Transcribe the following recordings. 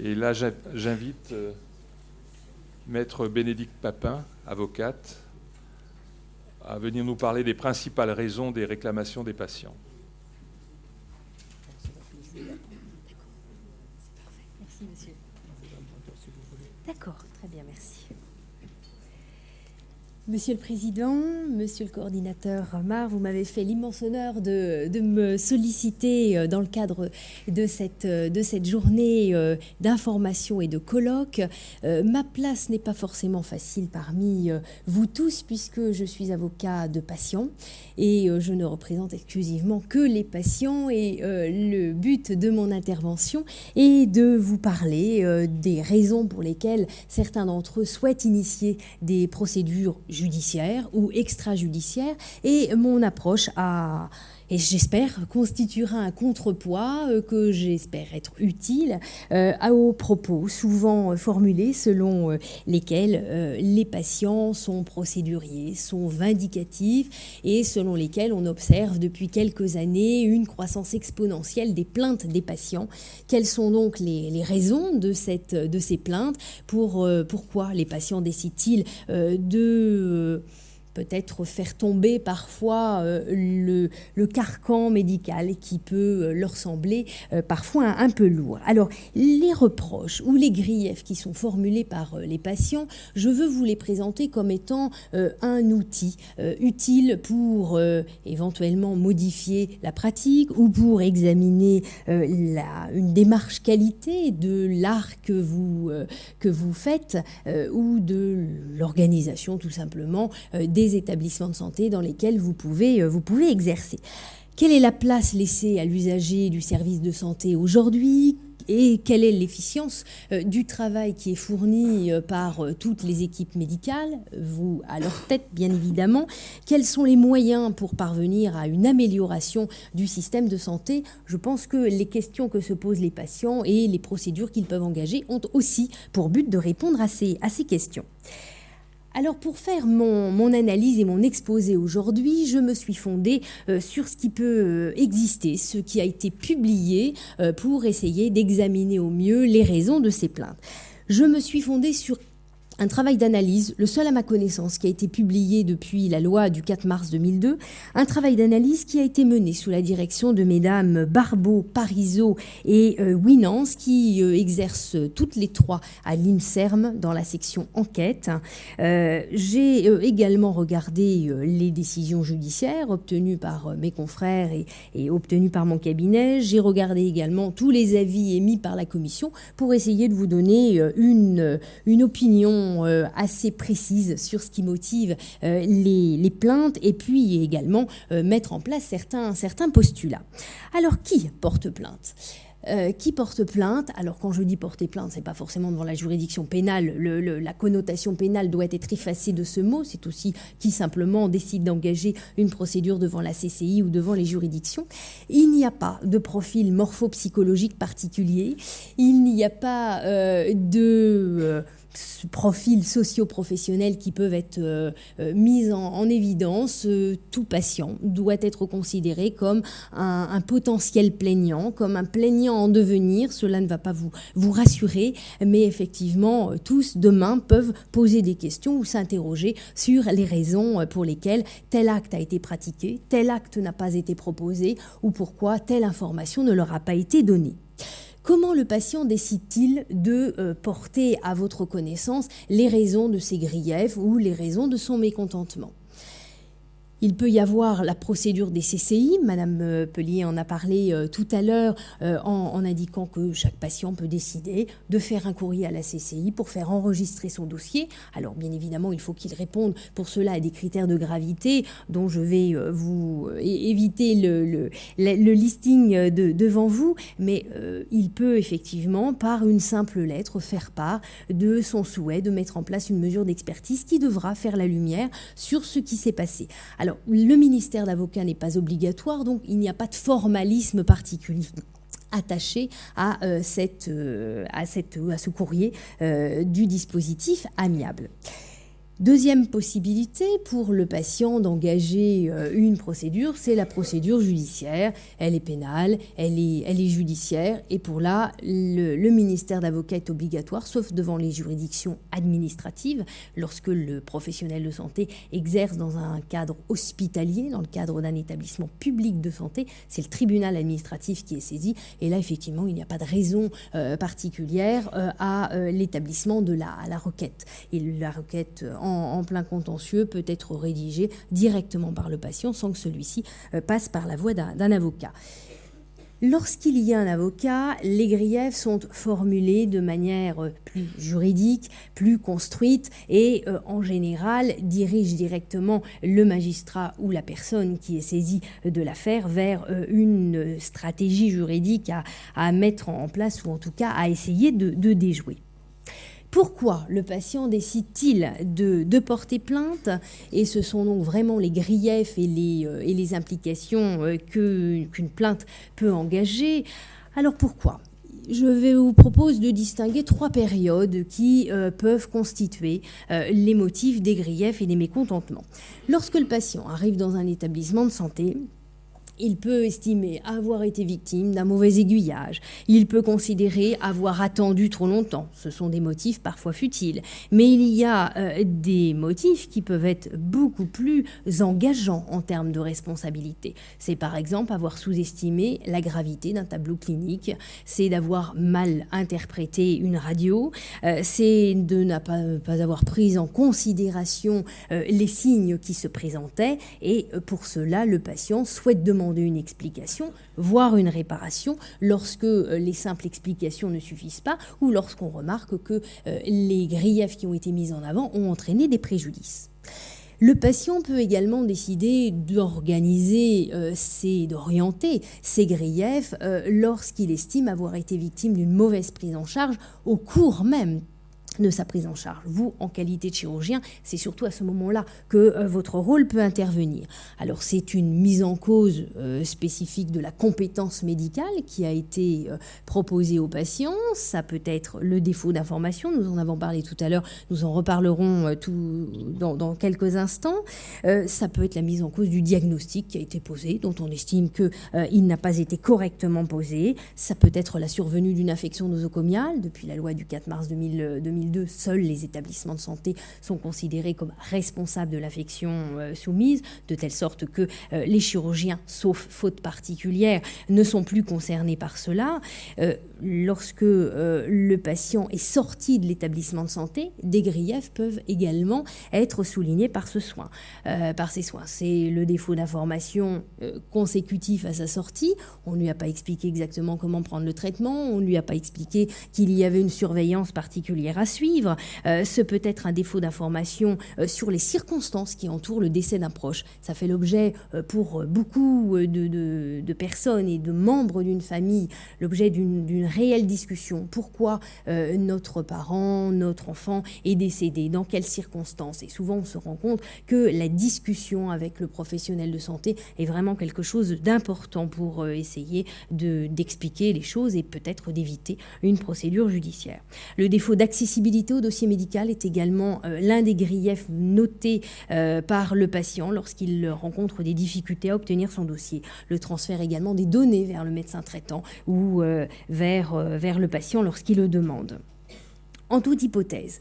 Et là, j'invite Maître Bénédicte Papin, avocate, à venir nous parler des principales raisons des réclamations des patients. Merci, monsieur. D'accord, très bien, merci. Monsieur le Président, Monsieur le Coordinateur Amar, vous m'avez fait l'immense honneur de me solliciter dans le cadre de cette journée d'information et de colloque. Ma place n'est pas forcément facile parmi vous tous puisque je suis avocat de patients et je ne représente exclusivement que les patients et le but de mon intervention est de vous parler des raisons pour lesquelles certains d'entre eux souhaitent initier des procédures judiciaire ou extrajudiciaire, et mon approche et j'espère constituera un contrepoids que j'espère être utile aux propos souvent formulés selon lesquels les patients sont procéduriers, sont vindicatifs et selon lesquels on observe depuis quelques années une croissance exponentielle des plaintes des patients. Quelles sont donc les raisons de ces plaintes? Pourquoi les patients décident-ils de peut-être faire tomber parfois le carcan médical qui peut leur sembler parfois un peu lourd. Alors, les reproches ou les griefs qui sont formulés par les patients, je veux vous les présenter comme étant un outil utile pour éventuellement modifier la pratique ou pour examiner une démarche qualité de l'art que vous faites ou de l'organisation tout simplement des établissements de santé dans lesquels vous pouvez exercer. Quelle est la place laissée à l'usager du service de santé aujourd'hui ? Et quelle est l'efficience du travail qui est fourni par toutes les équipes médicales, vous à leur tête bien évidemment? Quels sont les moyens pour parvenir à une amélioration du système de santé? Je pense que les questions que se posent les patients et les procédures qu'ils peuvent engager ont aussi pour but de répondre à ces questions. Alors pour faire mon analyse et mon exposé aujourd'hui, je me suis fondée sur ce qui peut exister, ce qui a été publié pour essayer d'examiner au mieux les raisons de ces plaintes. Je me suis fondée sur un travail d'analyse, le seul à ma connaissance, qui a été publié depuis la loi du 4 mars 2002, un travail d'analyse qui a été mené sous la direction de mesdames Barbeau, Parisot et Winans, qui exercent toutes les trois à l'INSERM dans la section enquête. J'ai également regardé les décisions judiciaires obtenues par mes confrères et obtenues par mon cabinet. J'ai regardé également tous les avis émis par la commission pour essayer de vous donner une opinion assez précise sur ce qui motive les plaintes et puis également mettre en place certains postulats. Alors, qui porte plainte ? Qui porte plainte? Alors quand je dis porter plainte, c'est pas forcément devant la juridiction pénale, la connotation pénale doit être effacée de ce mot, c'est aussi qui simplement décide d'engager une procédure devant la CCI ou devant les juridictions. Il n'y a pas de profil morphopsychologique particulier, il n'y a pas de profils socio-professionnels qui peuvent être mis en évidence. Tout patient doit être considéré comme un potentiel plaignant, comme un plaignant en devenir. Cela ne va pas vous rassurer, mais effectivement, tous demain peuvent poser des questions ou s'interroger sur les raisons pour lesquelles tel acte a été pratiqué, tel acte n'a pas été proposé ou pourquoi telle information ne leur a pas été donnée. Comment le patient décide-t-il de porter à votre connaissance les raisons de ses griefs ou les raisons de son mécontentement ? Il peut y avoir la procédure des CCI, Madame Pellier en a parlé tout à l'heure en indiquant que chaque patient peut décider de faire un courrier à la CCI pour faire enregistrer son dossier. Alors bien évidemment, il faut qu'il réponde pour cela à des critères de gravité dont je vais vous éviter le listing devant vous, mais il peut effectivement par une simple lettre faire part de son souhait de mettre en place une mesure d'expertise qui devra faire la lumière sur ce qui s'est passé. Alors, le ministère d'avocat n'est pas obligatoire, donc il n'y a pas de formalisme particulier attaché à ce courrier du dispositif amiable. Deuxième possibilité pour le patient d'engager une procédure, c'est la procédure judiciaire. Elle est pénale, elle est judiciaire, et pour là, le ministère d'avocat est obligatoire, sauf devant les juridictions administratives, lorsque le professionnel de santé exerce dans un cadre hospitalier, dans le cadre d'un établissement public de santé. C'est le tribunal administratif qui est saisi, et là, effectivement, il n'y a pas de raison particulière à l'établissement de la requête. Et la requête en plein contentieux peut être rédigée directement par le patient sans que celui-ci passe par la voie d'un avocat. Lorsqu'il y a un avocat, les griefs sont formulés de manière plus juridique, plus construite et en général dirigent directement le magistrat ou la personne qui est saisie de l'affaire vers une stratégie juridique à mettre en place, ou en tout cas à essayer de déjouer. Pourquoi le patient décide-t-il de porter plainte? Et ce sont donc vraiment les griefs et les implications qu'une plainte peut engager. Alors pourquoi? Je vous propose de distinguer 3 périodes qui peuvent constituer les motifs des griefs et des mécontentements. Lorsque le patient arrive dans un établissement de santé, il peut estimer avoir été victime d'un mauvais aiguillage. Il peut considérer avoir attendu trop longtemps. Ce sont des motifs parfois futiles. Mais il y a des motifs qui peuvent être beaucoup plus engageants en termes de responsabilité. C'est par exemple avoir sous-estimé la gravité d'un tableau clinique. C'est d'avoir mal interprété une radio. C'est de ne pas avoir pris en considération les signes qui se présentaient. Et pour cela, le patient souhaite demander une explication, voire une réparation, lorsque les simples explications ne suffisent pas, ou lorsqu'on remarque que les griefs qui ont été mis en avant ont entraîné des préjudices. Le patient peut également décider d'orienter ses griefs lorsqu'il estime avoir été victime d'une mauvaise prise en charge au cours même de sa prise en charge. Vous, en qualité de chirurgien, c'est surtout à ce moment-là que votre rôle peut intervenir. Alors, c'est une mise en cause spécifique de la compétence médicale qui a été proposée aux patients. Ça peut être le défaut d'information, nous en avons parlé tout à l'heure, nous en reparlerons dans quelques instants. Ça peut être la mise en cause du diagnostic qui a été posé, dont on estime qu'il n'a pas été correctement posé. Ça peut être la survenue d'une infection nosocomiale. Depuis la loi du 4 mars 2002, seuls les établissements de santé sont considérés comme responsables de l'affection soumise, de telle sorte que les chirurgiens, sauf faute particulière, ne sont plus concernés par cela. Lorsque le patient est sorti de l'établissement de santé, des griefs peuvent également être soulignés par ces soins. C'est le défaut d'information consécutif à sa sortie. On ne lui a pas expliqué exactement comment prendre le traitement, on ne lui a pas expliqué qu'il y avait une surveillance particulière à suivre. Ce peut être un défaut d'information sur les circonstances qui entourent le décès d'un proche. Ça fait l'objet pour beaucoup de personnes et de membres d'une famille, l'objet d'une réelle discussion. Pourquoi notre parent, notre enfant est décédé? Dans quelles circonstances? Et souvent, on se rend compte que la discussion avec le professionnel de santé est vraiment quelque chose d'important pour essayer d'expliquer les choses et peut-être d'éviter une procédure judiciaire. Le défaut d'accessibilité au dossier médical est également l'un des griefs notés par le patient lorsqu'il rencontre des difficultés à obtenir son dossier. Le transfert également des données vers le médecin traitant ou vers le patient lorsqu'il le demande. En toute hypothèse,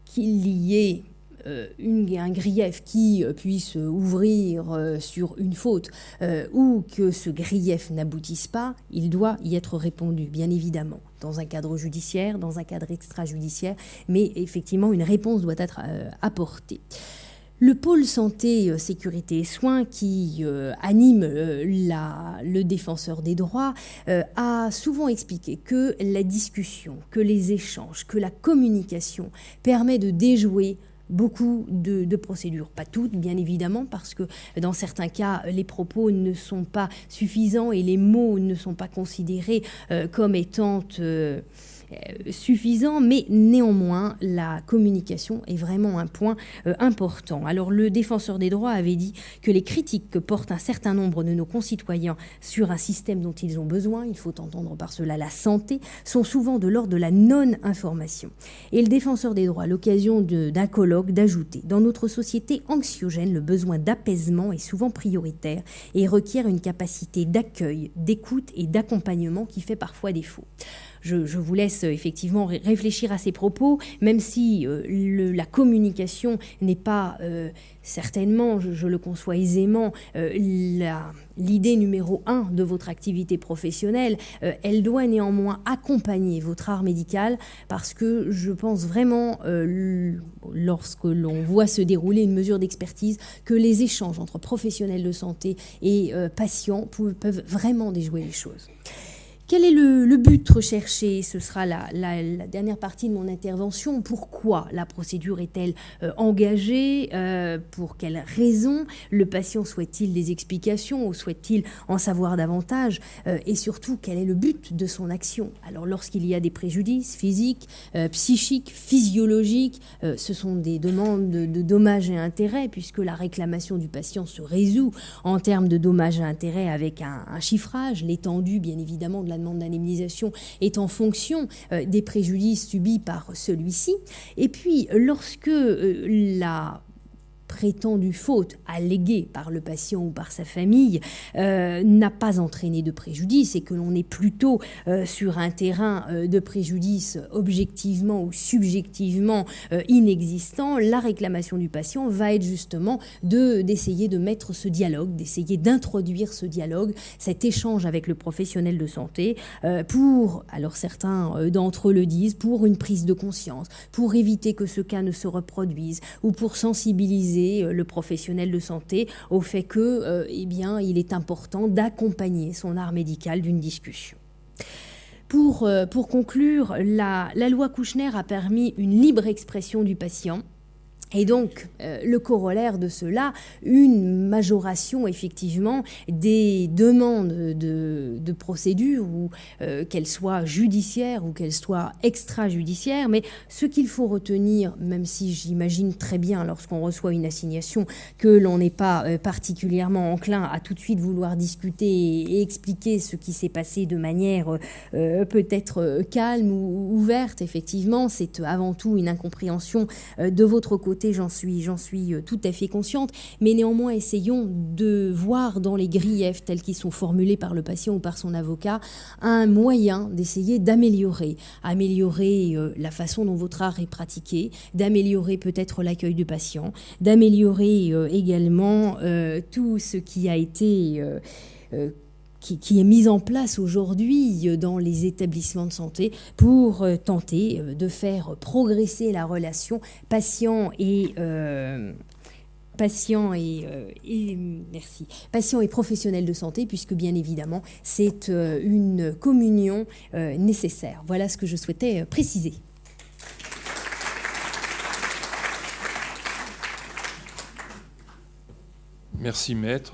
qu'il y ait un grief qui puisse ouvrir sur une faute ou que ce grief n'aboutisse pas, il doit y être répondu, bien évidemment, dans un cadre judiciaire, dans un cadre extrajudiciaire, mais effectivement, une réponse doit être apportée. Le pôle santé, sécurité et soins qui anime le défenseur des droits a souvent expliqué que la discussion, que les échanges, que la communication permet de déjouer beaucoup de procédures, pas toutes bien évidemment, parce que dans certains cas les propos ne sont pas suffisants et les mots ne sont pas considérés comme étant suffisant, mais néanmoins, la communication est vraiment un point important. Alors, le défenseur des droits avait dit que les critiques que portent un certain nombre de nos concitoyens sur un système dont ils ont besoin, il faut entendre par cela la santé, sont souvent de l'ordre de la non-information. Et le défenseur des droits, à l'occasion d'un colloque, d'ajouter « Dans notre société anxiogène, le besoin d'apaisement est souvent prioritaire et requiert une capacité d'accueil, d'écoute et d'accompagnement qui fait parfois défaut. » Je vous laisse effectivement réfléchir à ces propos, même si la communication n'est pas certainement, je le conçois aisément, l'idée numéro 1 de votre activité professionnelle. Elle doit néanmoins accompagner votre art médical, parce que je pense vraiment, lorsque l'on voit se dérouler une mesure d'expertise, que les échanges entre professionnels de santé et patients peuvent vraiment déjouer les choses. Quel est le but recherché? Ce sera la dernière partie de mon intervention. Pourquoi la procédure est-elle engagée? Pour quelles raisons? Le patient souhaite-t-il des explications ou souhaite-t-il en savoir davantage? Et surtout, quel est le but de son action? Alors, lorsqu'il y a des préjudices physiques, psychiques, physiologiques, ce sont des demandes de dommages et intérêts, puisque la réclamation du patient se résout en termes de dommages et intérêts avec un chiffrage, l'étendue, bien évidemment, de la demande d'indemnisation est en fonction des préjudices subis par celui-ci. Et puis, lorsque la prétendue faute alléguée par le patient ou par sa famille n'a pas entraîné de préjudice et que l'on est plutôt sur un terrain de préjudice objectivement ou subjectivement inexistant, la réclamation du patient va être justement d'essayer de mettre ce dialogue, d'essayer d'introduire ce dialogue, cet échange avec le professionnel de santé pour, alors certains d'entre eux le disent, pour une prise de conscience, pour éviter que ce cas ne se reproduise ou pour sensibiliser le professionnel de santé au fait que, il est important d'accompagner son art médical d'une discussion. Pour conclure, la loi Kouchner a permis une libre expression du patient. Et donc, le corollaire de cela, une majoration effectivement des demandes de procédure, ou qu'elles soient judiciaires ou qu'elles soient extrajudiciaires. Mais ce qu'il faut retenir, même si j'imagine très bien lorsqu'on reçoit une assignation que l'on n'est pas particulièrement enclin à tout de suite vouloir discuter et expliquer ce qui s'est passé de manière peut-être calme ou ouverte, effectivement, c'est avant tout une incompréhension de votre côté. J'en suis tout à fait consciente, mais néanmoins essayons de voir dans les griefs tels qu'ils sont formulés par le patient ou par son avocat un moyen d'essayer d'améliorer la façon dont votre art est pratiqué, d'améliorer peut-être l'accueil du patient, d'améliorer également tout ce qui a été qui est mise en place aujourd'hui dans les établissements de santé pour tenter de faire progresser la relation patient et professionnel de santé, puisque bien évidemment c'est une communion nécessaire. Voilà ce que je souhaitais préciser. Merci maître.